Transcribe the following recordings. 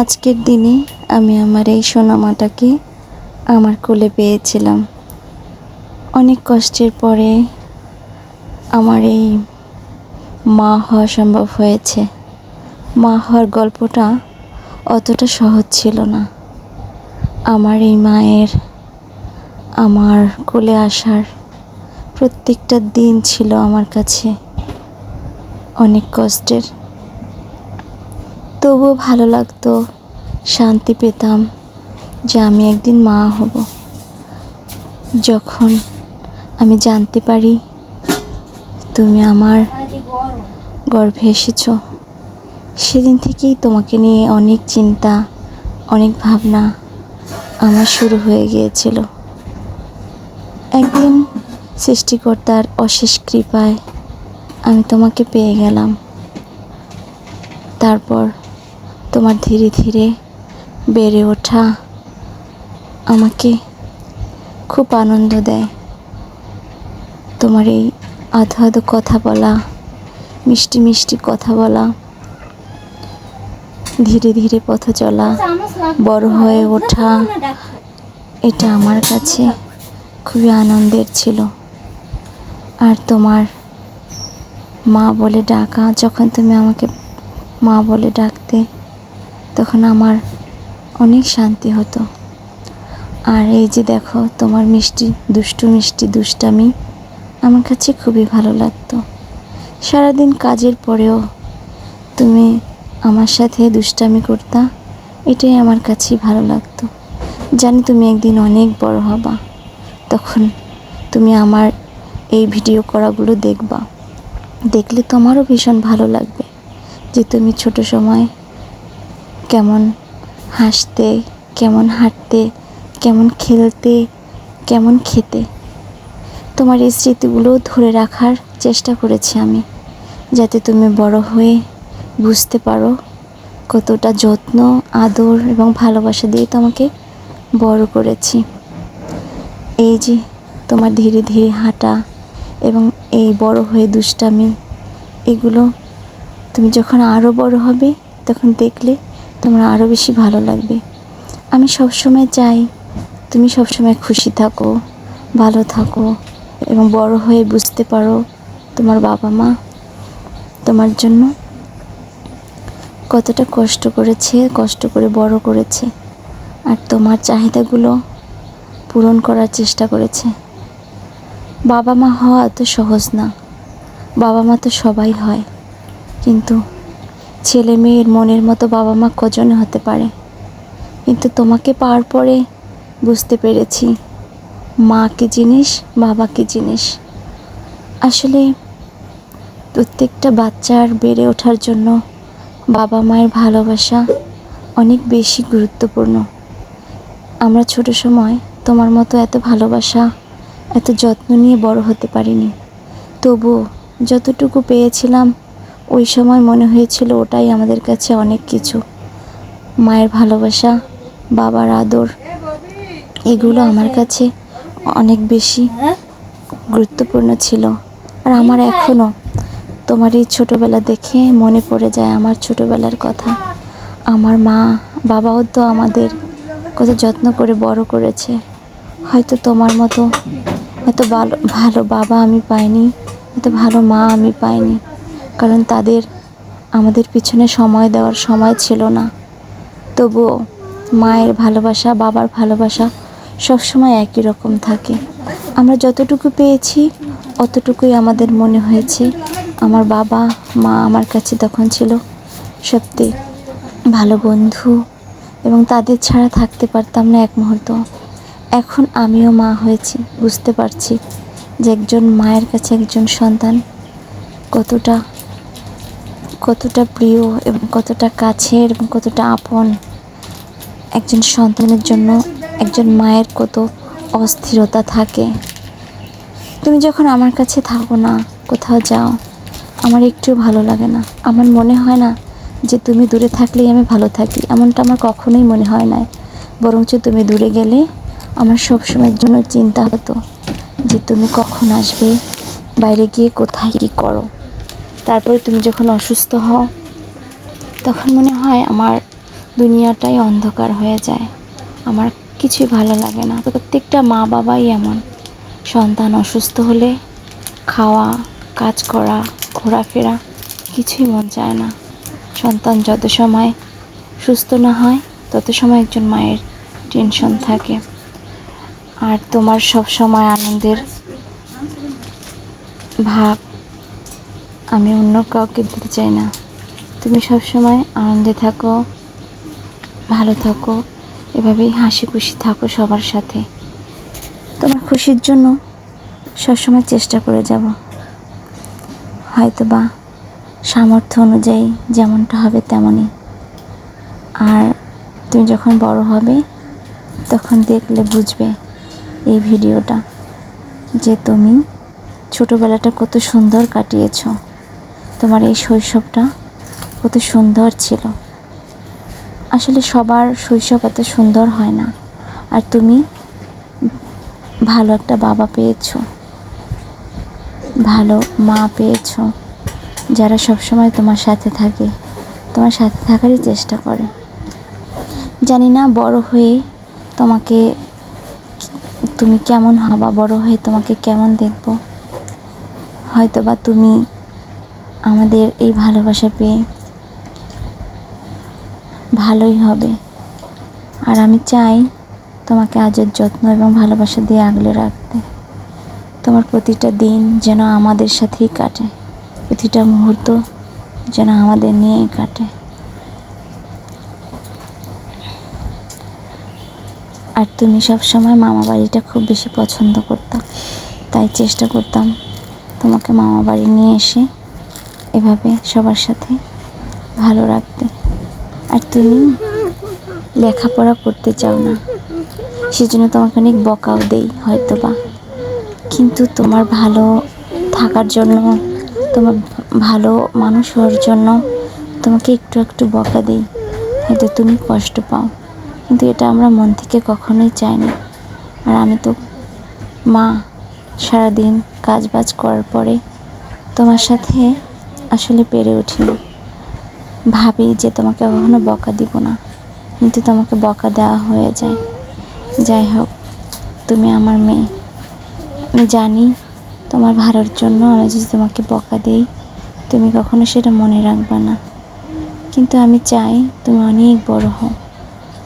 আজকের দিনে আমি আমার এই সোনামাটাকে আমার কোলে পেয়েছিলাম। অনেক কষ্টের পরে আমার এই মা হওয়া সম্ভব হয়েছে। মা হওয়ার গল্পটা অতটা সহজ ছিল না। আমার এই মায়ের আমার কোলে আসার প্রত্যেকটা দিন ছিল আমার কাছে অনেক কষ্টের। তবুও ভালো লাগতো, শান্তি পেতাম যে আমি একদিন মা হব। যখন আমি জানতে পারি তুমি আমার গর্ভে এসেছো, সেদিন থেকেই তোমাকে নিয়ে অনেক চিন্তা, অনেক ভাবনা আমার শুরু হয়ে গিয়েছিল। একদিন সৃষ্টিকর্তার অশেষ কৃপায় আমি তোমাকে পেয়ে গেলাম। তারপর তোমার ধীরে ধীরে বেড়ে ওঠা আমাকে খুব আনন্দ দেয়। তোমার এই আধো আধো কথা বলা, মিষ্টি মিষ্টি কথা বলা, ধীরে ধীরে পথ চলা, বড় হয়ে ওঠা, এটা আমার কাছে খুবই আনন্দের ছিল। আর তোমার মা বলে ডাকা, যখন তুমি আমাকে মা বলে ডাকতে, তখন আমার অনেক শান্তি হতো। আর এই যে দেখো, তোমার মিষ্টি দুষ্টামি আমার কাছে খুবই ভালো লাগতো। সারাদিন কাজের পরেও তুমি আমার সাথে দুষ্টামি করতা, এটাই আমার কাছে ভালো লাগতো। জানি তুমি একদিন অনেক বড় হবা, তখন তুমি আমার এই ভিডিও করাগুলো দেখবা। দেখলে তোমারও ভীষণ ভালো লাগবে যে তুমি ছোট সময় কেমন হাসতে, কেমন হাঁটতে, কেমন খেলতে, কেমন খেতে। তোমার এই স্মৃতিগুলো ধরে রাখার চেষ্টা করেছি আমি, যাতে তুমি বড় হয়ে বুঝতে পারো কতটা যত্ন, আদর এবং ভালোবাসা দিয়ে তোমাকে বড় করেছি। এই যে তোমার ধীরে ধীরে হাঁটা এবং এই বড় হয়ে দুষ্টামি, এগুলো তুমি যখন আরও বড় হবে তখন দেখলে তোমার আরও বেশি ভালো লাগবে। আমি সবসময় চাই তুমি সবসময় খুশি থাকো, ভালো থাকো এবং বড় হয়ে বুঝতে পারো তোমার বাবা মা তোমার জন্য কতটা কষ্ট করেছে, কষ্ট করে বড় করেছে, আর তোমার চাহিদাগুলো পূরণ করার চেষ্টা করেছে। বাবা মা হওয়া এত সহজ না। বাবা মা তো সবাই হয়, কিন্তু ছেলে মেয়ের মনের মতো বাবা মা কজনে হতে পারে। কিন্তু তোমাকে পাওয়ার পরে বুঝতে পেরেছি মা কি জিনিস, বাবা কি জিনিস। আসলে প্রত্যেকটা বাচ্চার বেড়ে ওঠার জন্য বাবা মায়ের ভালোবাসা অনেক বেশি গুরুত্বপূর্ণ। আমরা ছোট সময় তোমার মতো এত ভালোবাসা, এত যত্ন নিয়ে বড় হতে পারিনি। তবুও যতটুকু পেয়েছিলাম ওই সময় মনে হয়েছিল ওটাই আমাদের কাছে অনেক কিছু। মায়ের ভালোবাসা, বাবার আদর, এগুলো আমার কাছে অনেক বেশি গুরুত্বপূর্ণ ছিল। আর আমার এখনও তোমার এই ছোটোবেলা দেখে মনে পড়ে যায় আমার ছোটোবেলার কথা। আমার মা বাবাও তো আমাদের কত যত্ন করে বড় করেছে। হয়তো তোমার মতো এত ভালো বাবা আমি পাইনি, এত ভালো মা আমি পাইনি, কারণ তাদের আমাদের পিছনে সময় দেওয়ার সময় ছিল না। তবুও মায়ের ভালোবাসা, বাবার ভালোবাসা সবসময় একই রকম থাকে। আমরা যতটুকু পেয়েছি অতটুকুই আমাদের মনে হয়েছে আমার বাবা মা আমার কাছে তখন ছিল সত্যি ভালো বন্ধু, এবং তাদের ছাড়া থাকতে পারতাম না এক মুহূর্ত। এখন আমিও মা হয়েছি, বুঝতে পারছি যে একজন মায়ের কাছে একজন সন্তান কতটা প্রিয় এবং কতটা কাছের এবং কতটা আপন। একজন সন্তানের জন্য একজন মায়ের কত অস্থিরতা থাকে। তুমি যখন আমার কাছে থাকো না, কোথাও যাও, আমার একটু ভালো লাগে না। আমার মনে হয় না যে তুমি দূরে থাকলেই আমি ভালো থাকি, এমনটা আমার কখনোই মনে হয় না। বরঞ্চ তুমি দূরে গেলে আমার সবসময়ের জন্য চিন্তা হতো যে তুমি কখন আসবে, বাইরে গিয়ে কোথায় কী করো। তারপরে তুমি যখন অসুস্থ হও তখন মনে হয় আমার দুনিয়াটাই অন্ধকার হয়ে যায়। আমার কিছুই ভালো লাগে না। প্রত্যেকটা মা বাবাই এমন, সন্তান অসুস্থ হলে খাওয়া, কাজ করা, ঘোরাফেরা কিছুই মন চায় না। সন্তান যত সময় সুস্থ না হয় তত সময় একজন মায়ের টেনশন থাকে। আর তোমার সব সময় আনন্দের ভাগ আমি অন্য কাউকে দিতে চাই না। তুমি সব সময় আনন্দে থাকো, ভালো থাকো, এভাবেই হাসি খুশি থাকো সবার সাথে। তোমার খুশির জন্য সবসময় চেষ্টা করে যাব। হয়তো বা সামর্থ্য অনুযায়ী যেমনটা হবে তেমনই। আর তুমি যখন বড় হবে তখন দেখলে বুঝবে এই ভিডিওটা যে তুমি ছোটোবেলাটা কত সুন্দর কাটিয়েছ। তোমার এই শৈশবটা কত সুন্দর ছিল। আসলে সবার শৈশব এত সুন্দর হয় না। আর তুমি ভালো একটা বাবা পেয়েছো, ভালো মা পেয়েছো, যারা সবসময় তোমার সাথে থাকে, তোমার সাথে থাকারই চেষ্টা করে। জানি না বড় হয়ে তুমি কেমন হবা, বড় হয়ে তোমাকে কেমন দেখব। হয়তো বা তুমি আমাদের এই ভালোবাসা পেয়ে ভালোই হবে। আর আমি চাই তোমাকে আজের যত্ন এবং ভালোবাসা দিয়ে আগলে রাখতে। তোমার প্রতিটা দিন যেন আমাদের সাথেই কাটে, প্রতিটা মুহূর্ত যেন আমাদের নিয়েই কাটে। আর তুমি সব সময় মামা বাড়িটা খুব বেশি পছন্দ করতাম, তাই চেষ্টা করতাম তোমাকে মামা বাড়ি নিয়ে এসে এভাবে সবার সাথে ভালো রাখতে। আর তুমি লেখাপড়া করতে চাও না, সেজন্য তোমাকে অনেক বকাও দেই হয়তো বা, কিন্তু তোমার ভালো থাকার জন্য, তোমার ভালো মানুষ হওয়ার জন্য তোমাকে একটু একটু বকা দিই। হয়তো তুমি কষ্ট পাও, কিন্তু এটা আমরা মন থেকে কখনোই চাই না। আর আমি তো মা, সারাদিন কাজ বাজ করার পরে তোমার সাথে আসলে পেরে উঠিনি। ভাবি যে তোমাকে কখনো বকা দিব না, কিন্তু তোমাকে বকা দেওয়া হয়ে যায়। যাই হোক, তুমি আমার মেয়ে। আমি জানি তোমার ভালোর জন্য আমি যদি তোমাকে বকা দিই তুমি কখনো সেটা মনে রাখবে না। কিন্তু আমি চাই তুমি অনেক বড় হও,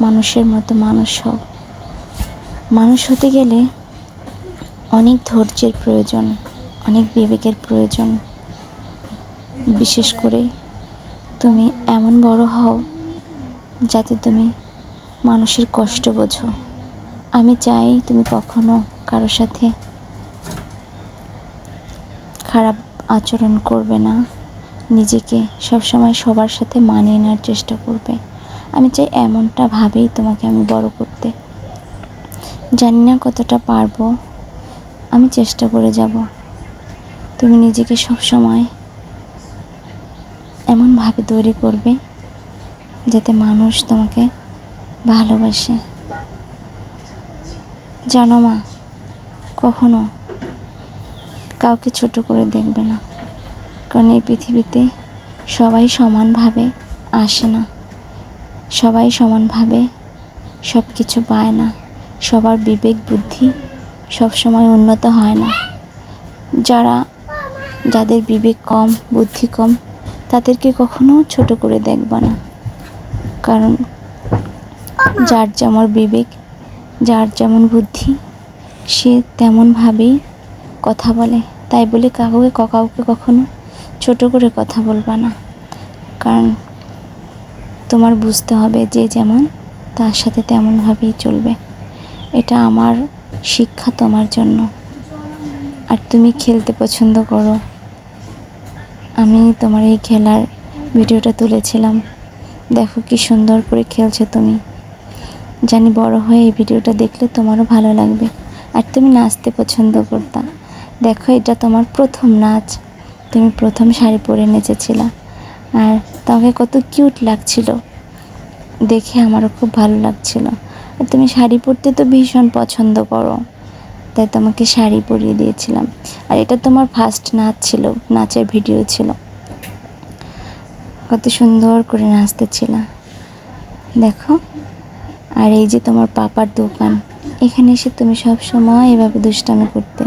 মানুষের মতো মানুষ হও। মানুষ হতে গেলে অনেক ধৈর্যের প্রয়োজন, অনেক বিবেকের প্রয়োজন। বিশেষ করে তুমি এমন বড় হও যাতে তুমি মানুষের কষ্ট বোঝো। আমি চাই তুমি কখনো কারোর সাথে খারাপ আচরণ করবে না, নিজেকে সবসময় সবার সাথে মানিয়ে নেওয়ার চেষ্টা করবে। আমি চাই এমনটা ভাবেই তোমাকে আমি বড় করতে। জানি না কতটা পারবো, আমি চেষ্টা করে যাব। তুমি নিজেকে সবসময় এমনভাবে তৈরি করবে যাতে মানুষ তোমাকে ভালোবাসে। জানো মা, কখনো কাউকে ছোট করে দেখবে না, কারণ এই পৃথিবীতে সবাই সমানভাবে আসে না, সবাই সমানভাবে সব কিছু পায় না, সবার বিবেক বুদ্ধি সবসময় উন্নত হয় না। যাদের বিবেক কম, বুদ্ধি কম, তাদেরকে কখনো ছোট করে দেখবে না। কারণ যার যেমন বিবেক, যার যেমন বুদ্ধি, সে তেমনভাবেই কথা বলে। তাই বলে কাউকে কখনো ছোট করে কথা বলবা না। কারণ তোমার বুঝতে হবে যে যেমন তার সাথে তেমনভাবেই চলবে। এটা আমার শিক্ষা তোমার জন্য। আর তুমি খেলতে পছন্দ করো, আমি তোমার এই খেলার ভিডিওটা তুলেছিলাম, দেখো কি সুন্দর করে খেলছো তুমি। জানি বড় হয়ে এই ভিডিওটা দেখলে তোমারও ভালো লাগবে। আর তুমি নাচতে পছন্দ করতা, দেখো এটা তোমার প্রথম নাচ, তুমি প্রথম শাড়ি পরে নেচেছিলা। আর তোমাকে কত কিউট লাগছিল দেখে, আমারও খুব ভালো লাগছিল। আর তুমি শাড়ি পরতে তো ভীষণ পছন্দ করো, তাই তোমাকে শাড়ি পরিয়ে দিয়েছিলাম। আর এটা তোমার ফার্স্ট নাচ ছিল, নাচের ভিডিও ছিল। কত সুন্দর করে নাচতেছিলা। দেখো। আর এই যে তোমার পাপার দোকান, এখানে এসে তুমি সব সময় এভাবে দুষ্টামি করতে,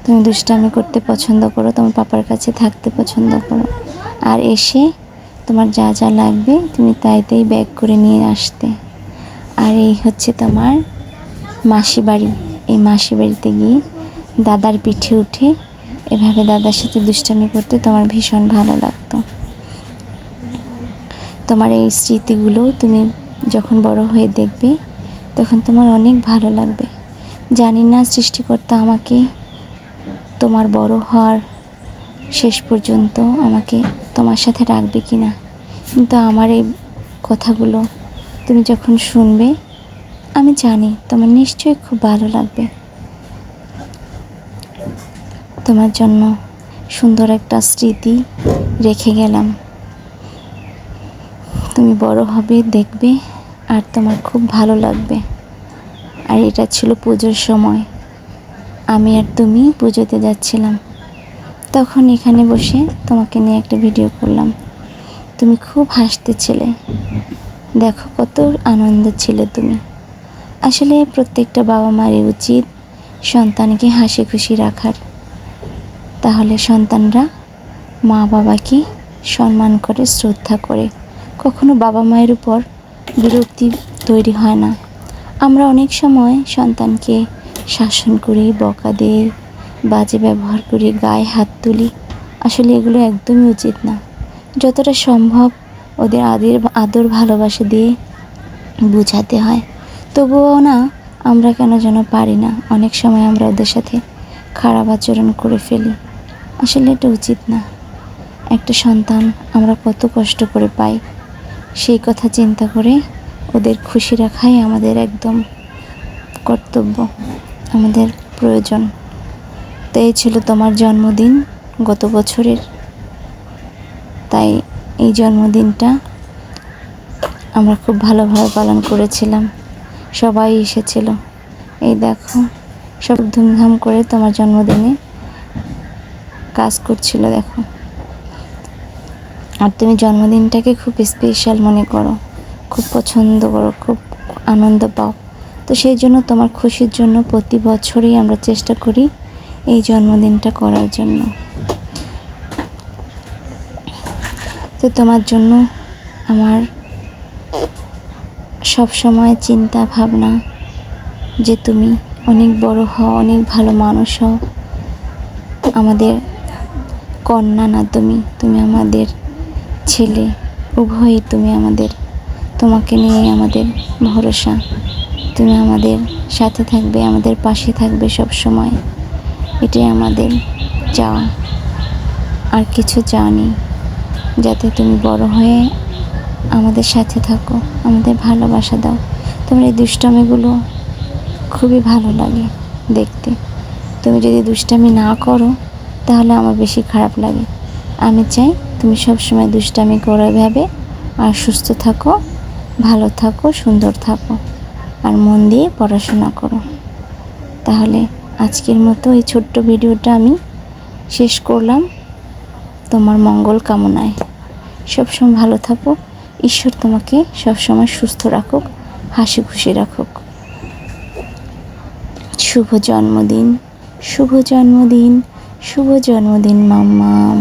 তুমি দুষ্টামি করতে পছন্দ করো, তোমার পাপার কাছে থাকতে পছন্দ করো, আর এসে তোমার যা যা লাগবে তুমি তাই তাই ব্যাগ করে নিয়ে আসতে। আর এই হচ্ছে তোমার মাসি বাড়ি, এই মাসি বাড়িতে গিয়ে দাদার পিঠে উঠে এভাবে দাদার সাথে দুষ্টামি করতে তোমার ভীষণ ভালো লাগতো। তোমার এই স্মৃতিগুলো তুমি যখন বড় হয়ে দেখবে তখন তোমার অনেক ভালো লাগবে। জানি না সৃষ্টিকর্তা আমাকে তোমার বড় হওয়ার শেষ পর্যন্ত আমাকে তোমার সাথে রাখবে কি না, কিন্তু আমার এই কথাগুলো তুমি যখন শুনবে আমি জানি তোমার নিশ্চয়ই খুব ভালো লাগবে। তোমার জন্য সুন্দর একটা স্মৃতি রেখে গেলাম। তুমি বড় হবে দেখবে আর তোমার খুব ভালো লাগবে। আর এটা ছিল পুজোর সময়, আমি আর তুমি পুজোতে যাচ্ছিলাম, তখন এখানে বসে তোমাকে নিয়ে একটা ভিডিও করলাম। তুমি খুব হাসতেছিলে, দেখো কত আনন্দ ছিল তুমি। আসলে প্রত্যেকটা বাবা মায়ের উচিত সন্তানকে হাসি খুশি রাখার, তাহলে সন্তানরা মা বাবাকে সম্মান করে, শ্রদ্ধা করে, কখনো বাবা মায়ের উপর বিরক্তি তৈরি হয় না। আমরা অনেক সময় সন্তানকে শাসন করি, বকা দিই, বাজে ব্যবহার করি, গায়ে হাত তুলি। আসলে এগুলো একদমই উচিত না। যতটা সম্ভব ওদের আদর ভালোবাসা দিয়ে বোঝাতে হয়। তবুও না, আমরা কেন যেন পারি না, অনেক সময় আমরা ওদের সাথে খারাপ আচরণ করে ফেলি। আসলে এটা উচিত না। একটা সন্তান আমরা কত কষ্ট করে পাই, সেই কথা চিন্তা করে ওদের খুশি রাখাই আমাদের একদম কর্তব্য, আমাদের প্রয়োজন। তো এই ছিল তোমার জন্মদিন গত বছরের, তাই এই জন্মদিনটা আমরা খুব ভালোভাবে পালন করেছিলাম, সবাই এসেছিল। এই দেখো, সব ধুমধাম করে তোমার জন্মদিনে কাজ করছিল দেখো। আর তুমি জন্মদিনটাকে খুব স্পেশাল মনে করো, খুব পছন্দ করো, খুব আনন্দ পাও। তো সেই জন্য তোমার খুশির জন্য প্রতি বছরই আমরা চেষ্টা করি এই জন্মদিনটা করার জন্য। তো তোমার জন্য আমার সব সময় চিন্তা ভাবনা যে তুমি অনেক বড় হও, অনেক ভালো মানুষ হও, আমাদের কন্যা না তুমি আমাদের ছেলে, উভয়ই তুমি আমাদের, তোমাকে নিয়ে আমাদের ভরসা। তুমি আমাদের সাথে থাকবে, আমাদের পাশে থাকবে সব সময়, এটাই আমাদের চাওয়া। আর কিছু চাওনি, যাতে তুমি বড় হয়ে আমাদের সাথে থাকো, আমাদের ভালোবাসা দাও। তোমার এই দুষ্টামিগুলো খুবই ভালো লাগে দেখতে। তুমি যদি দুষ্টামি না করো তাহলে আমার বেশি খারাপ লাগে। আমি চাই তুমি সবসময় দুষ্টামি করো এভাবে, আর সুস্থ থাকো, ভালো থাকো, সুন্দর থাকো, আর মন দিয়ে পড়াশোনা করো। তাহলে আজকের মতো এই ছোট্ট ভিডিওটা আমি শেষ করলাম তোমার মঙ্গল কামনায়। সবসময় ভালো থাকো, ঈশ্বর তোমাকে সবসময় সুস্থ রাখুক, হাসি খুশি রাখুক। শুভ জন্মদিন, শুভ জন্মদিন, শুভ জন্মদিন মাম্মাম।